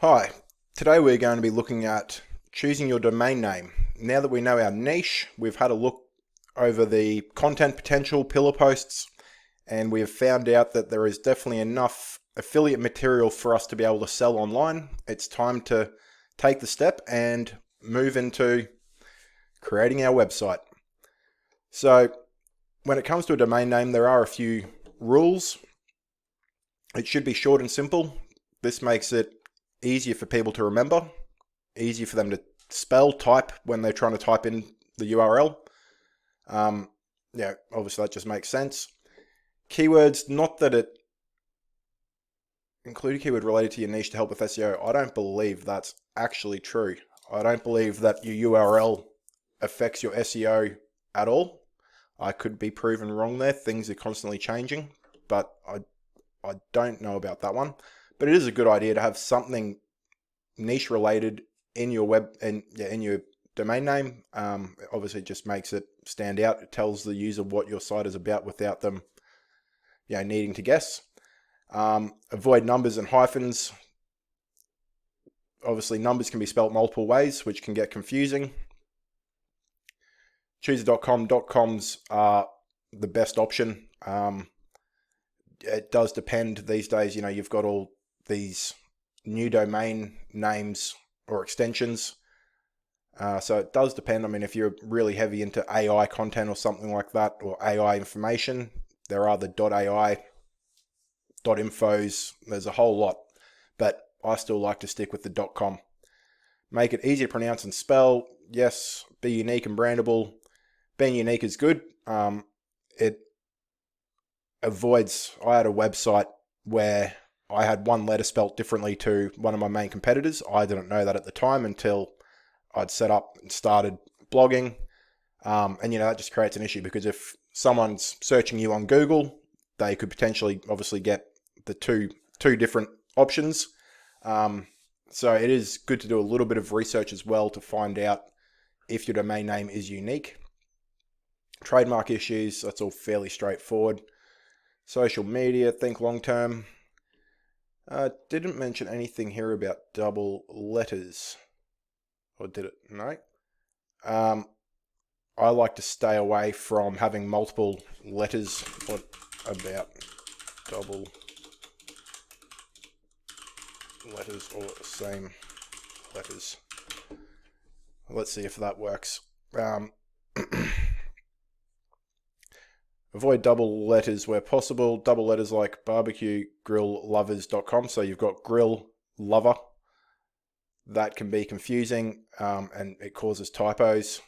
Hi, today we're going to be looking at choosing your domain name. Now that we know our niche, we've had a look over the content potential pillar posts, and we have found out that there is definitely enough affiliate material for us to be able to sell online. It's time to take the step and move into creating our website. So when it comes to a domain name, there are a few rules. It should be short and simple. This makes it easier for people to remember, easier for them to spell, type when they're trying to type in the URL. Obviously that just makes sense. Keywords, not that it include a keyword related to your niche to help with SEO. I don't believe that's actually true. I don't believe that your URL affects your SEO at all. I could be proven wrong there. Things are constantly changing, but I don't know about that one. But it is a good idea to have something niche related in your in your domain name. Obviously, it just makes it stand out. It tells the user what your site is about without them, needing to guess. Avoid numbers and hyphens. Obviously, numbers can be spelt multiple ways, which can get confusing. Choose a .com. .coms are the best option. It does depend these days. You've got all these new domain names or extensions. So it does depend. I mean, if you're really heavy into AI content or something like that, or AI information, there are the .ai, .infos. There's a whole lot, but I still like to stick with the .com. Make it easy to pronounce and spell. Yes, be unique and brandable. Being unique is good. It avoids. I had a website where I had one letter spelt differently to one of my main competitors. I didn't know that at the time until I'd set up and started blogging. And that just creates an issue, because if someone's searching you on Google, they could potentially obviously get the two different options. So it is good to do a little bit of research as well to find out if your domain name is unique. Trademark issues, that's all fairly straightforward. Social media, think long term. Didn't mention anything here about double letters. Or did it? No. I like to stay away from having multiple letters. What about double letters or same letters? Let's see if that works. Avoid double letters where possible. Double letters like barbecuegrilllovers.com. So you've got grill lover. That can be confusing, and it causes typos.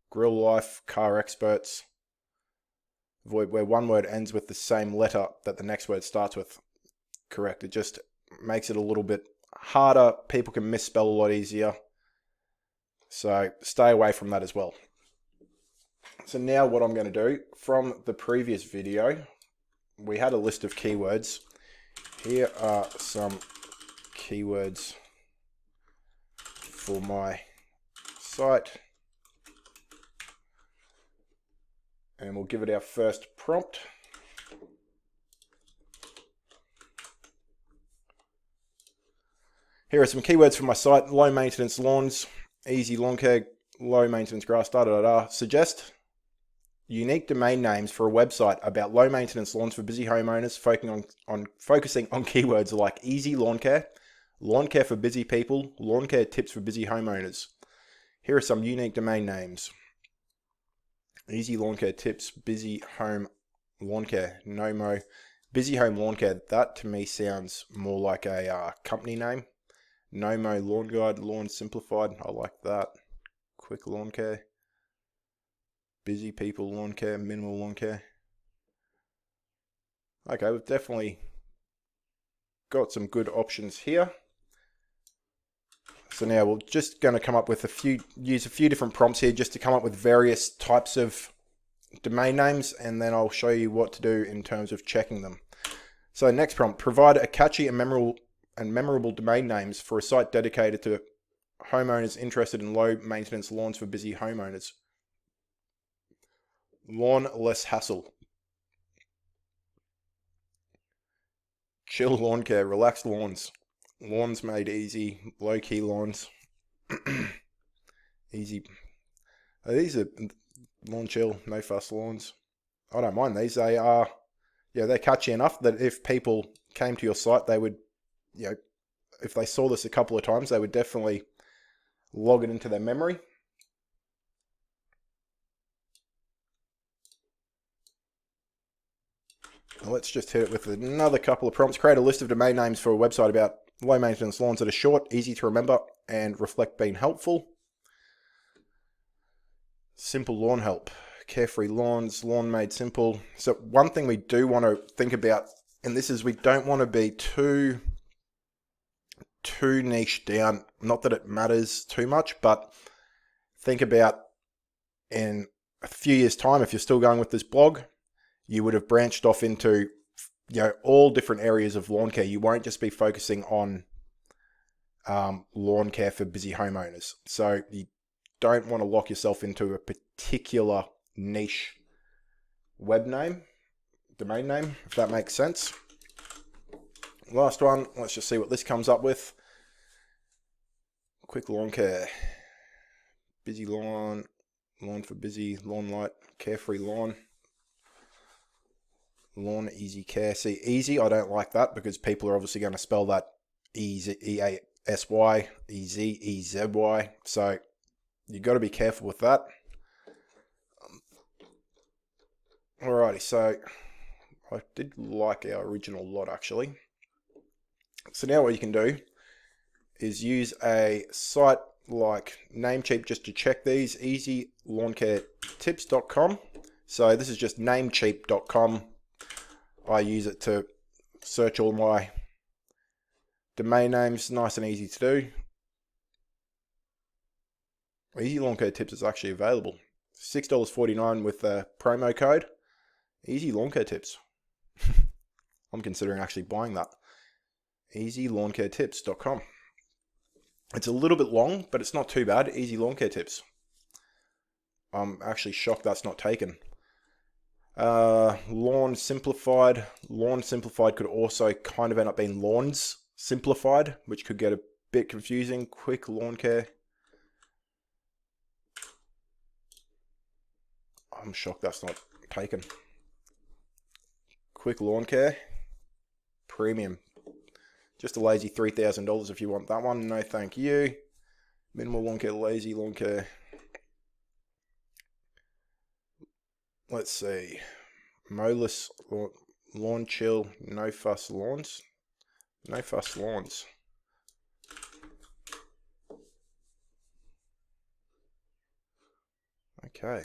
Grill life, car experts. Avoid where one word ends with the same letter that the next word starts with. Correct. It just makes it a little bit harder. People can misspell a lot easier. So stay away from that as well. So now what I'm going to do, from the previous video, we had a list of keywords. Here are some keywords for my site. And we'll give it our first prompt. Here are some keywords for my site: low maintenance lawns, easy lawn care, low maintenance grass, Suggest unique domain names for a website about low maintenance lawns for busy homeowners, focusing on keywords like easy lawn care for busy people, lawn care tips for busy homeowners. Here are some unique domain names: easy lawn care tips, busy home lawn care, Nomo, busy home lawn care. That to me sounds more like a company name. Nomo lawn guide, lawn simplified. I like that. Quick lawn care. Busy people lawn care, minimal lawn care. Okay, we've definitely got some good options here. So now we're just going to come up with use a few different prompts here just to come up with various types of domain names, and then I'll show you what to do in terms of checking them. So next prompt: provide a catchy and memorable domain names for a site dedicated to homeowners interested in low maintenance lawns for busy homeowners. Lawn less hassle. Chill lawn care, relaxed lawns. Lawns made easy, low-key lawns. Easy. These are lawn chill, no fuss lawns. I don't mind these. They are, yeah, they're catchy enough that if people came to your site, they would, you know, if they saw this a couple of times, they would definitely log it into their memory. Now let's just hit it with another couple of prompts. Create a list of domain names for a website about low maintenance lawns that are short, easy to remember, and reflect being helpful. Simple lawn help. Carefree lawns, lawn made simple. So one thing we do want to think about, and this is we don't want to be too niche down. Not that it matters too much, but think about in a few years' time, if you're still going with this blog, you would have branched off into, you know, all different areas of lawn care. You won't just be focusing on lawn care for busy homeowners. So you don't want to lock yourself into a particular niche web name, domain name, if that makes sense. Last one, let's just see what this comes up with. Quick lawn care. Busy lawn, lawn for busy, lawn light, carefree lawn. Lawn easy care. See, easy, I don't like that because people are obviously going to spell that easy, E-A-S-Y, E-Z, E-Z-Y. So you've got to be careful with that. Alrighty, so I did like our original lot actually. So now what you can do is use a site like Namecheap just to check these. easylawncaretips.com. So this is just namecheap.com. I use it to search all my domain names, nice and easy to do. Easy Lawn Care Tips is actually available. $6.49 with a promo code. Easy Lawn Care Tips. I'm considering actually buying that. easylawncaretips.com. It's a little bit long, but it's not too bad. Easy Lawn Care Tips. I'm actually shocked that's not taken. Lawn Simplified. Lawn Simplified could also kind of end up being Lawns Simplified, which could get a bit confusing. Quick Lawn Care. I'm shocked that's not taken. Quick Lawn Care. Premium. Just a lazy $3,000 if you want that one. No thank you. Minimal Lawn Care, Lazy Lawn Care. Let's see. Mowless Lawn Chill, No Fuss Lawns. No Fuss Lawns. Okay.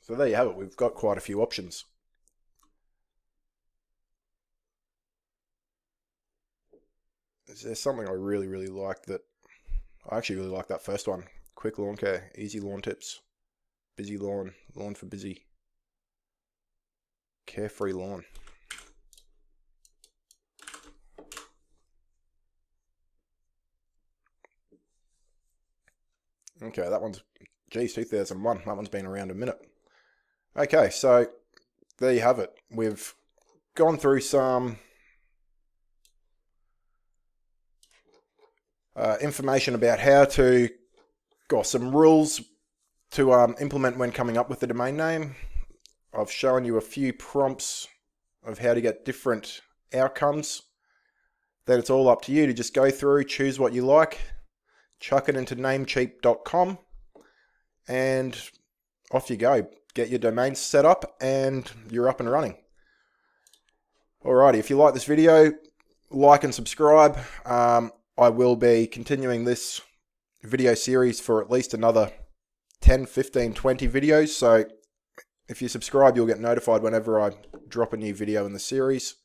So there you have it. We've got quite a few options. There's something I really like that I actually really like that first one. Quick lawn care, easy lawn tips, busy lawn, lawn for busy, carefree lawn. Okay, that one's, geez, 2001. That one's been around a minute. Okay, so there you have it. We've gone through some information about how to, got some rules to implement when coming up with the domain name. I've shown you a few prompts of how to get different outcomes. Then it's all up to you to just go through, choose what you like, chuck it into namecheap.com, and off you go. Get your domain set up and you're up and running. Alrighty, if you like this video, like and subscribe. I will be continuing this video series for at least another 10, 15, 20 videos. So if you subscribe, you'll get notified whenever I drop a new video in the series.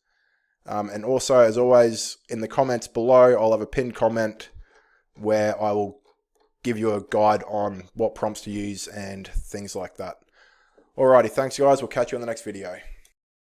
And also, as always, in the comments below, I'll have a pinned comment where I will give you a guide on what prompts to use and things like that. Alrighty, thanks guys. We'll catch you on the next video.